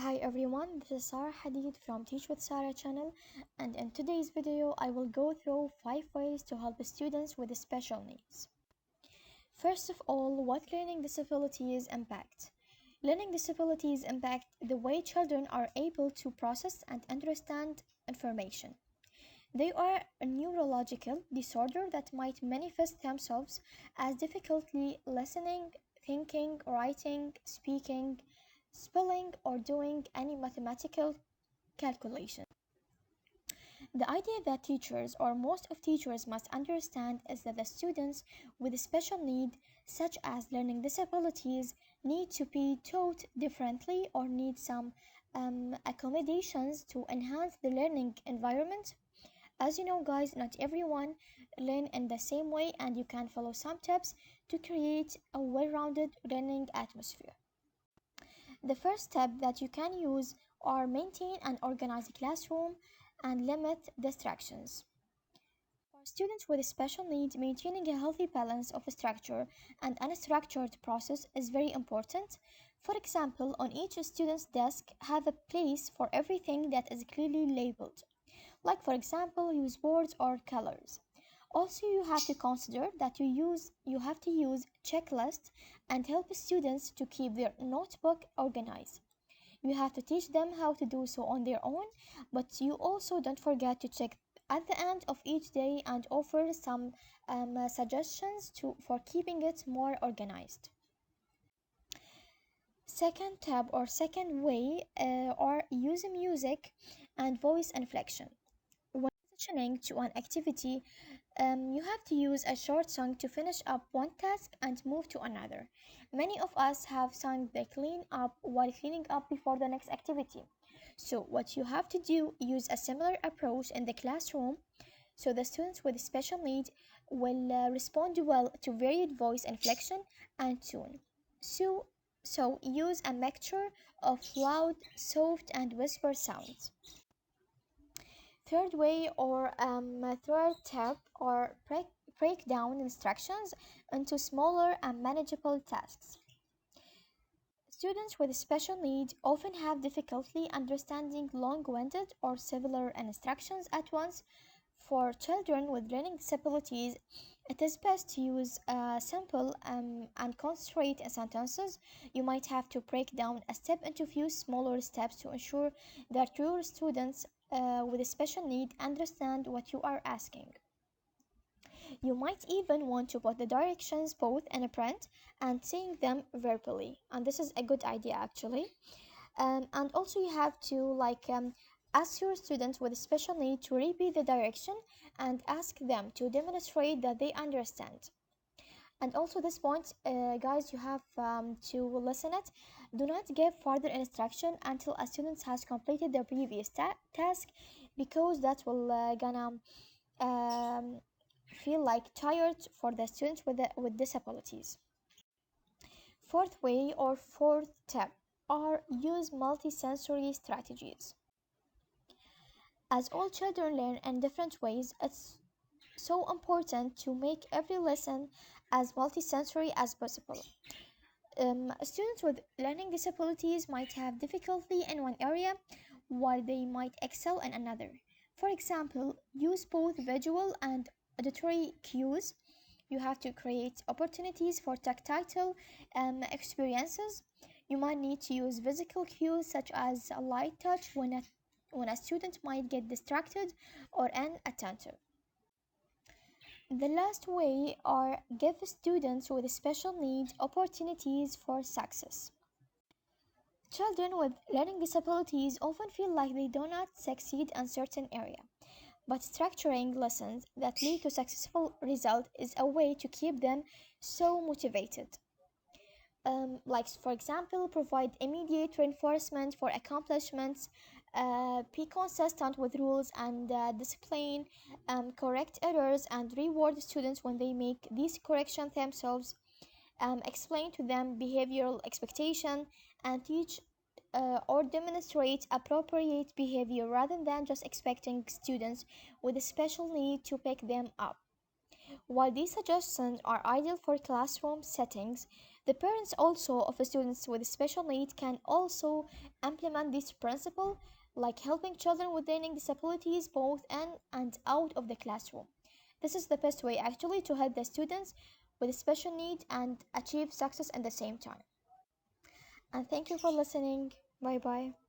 Hi everyone, this is Sara from Teach with Sara channel, and in today's video I will go through 5 ways to help students with special needs. First of all, what learning disabilities impact. Learning disabilities impact the way children are able to process and understand information. They are a neurological disorder that might manifest themselves as difficulty listening, thinking, writing, speaking, spelling, or doing any mathematical calculation. The idea that teachers or most of teachers must understand is that the students with special need, such as learning disabilities, need to be taught differently or need some accommodations to enhance the learning environment. As you know, guys, not everyone learn in the same way, and you can follow some tips to create a well-rounded learning atmosphere. The first step that you can use are maintain an organized classroom and limit distractions. For students with special needs, maintaining a healthy balance of structure and unstructured process is very important. For example, on each student's desk, have a place for everything that is clearly labeled, like for example use words or colors. Also, you have to consider that you have to use checklists and help students to keep their notebook organized. You have to teach them how to do so on their own, but you also don't forget to check at the end of each day and offer some suggestions for keeping it more organized. Second tab or second way are use music and voice inflection. When transitioning to an activity, you have to use a short song to finish up one task and move to another. Many of us have sung the clean up while cleaning up before the next activity. So, what you have to do, use a similar approach in the classroom so the students with special need will respond well to varied voice inflection and tone. So, so use a mixture of loud, soft, and whisper sounds. Third way or third tip or break down instructions into smaller and manageable tasks. Students with special needs often have difficulty understanding long-winded or similar instructions at once. For children with learning disabilities, it is best to use simple and concentrate sentences. You might have to break down a step into few smaller steps to ensure that your students with a special need understand what you are asking. You might even want to put the directions both in a print and seeing them verbally, and this is a good idea actually. And also you have to ask your students with special need to repeat the direction and ask them to demonstrate that they understand. And also this point, guys, you have to listen it. Do not give further instruction until a student has completed their previous task, because that will gonna um, feel like tired for the students with disabilities. Fourth way or fourth tip are use multisensory strategies. As all children learn in different ways, it's so important to make every lesson as multisensory as possible. Students with learning disabilities might have difficulty in one area while they might excel in another. For example, use both visual and auditory cues. You have to create opportunities for tactile experiences. You might need to use physical cues such as a light touch when a student might get distracted or inattentive. The last way are give students with special needs opportunities for success. Children with learning disabilities often feel like they do not succeed in certain area, but structuring lessons that lead to successful result is a way to keep them so motivated. Like for example, provide immediate reinforcement for accomplishments, be consistent with rules and discipline, correct errors and reward students when they make these corrections themselves, explain to them behavioral expectation, and teach or demonstrate appropriate behavior rather than just expecting students with a special need to pick them up. While these suggestions are ideal for classroom settings, The parents also of students with special needs can also implement this principle, like helping children with learning disabilities both in and out of the classroom. This is the best way actually to help the students with special needs and achieve success at the same time. And thank you for listening. Bye bye.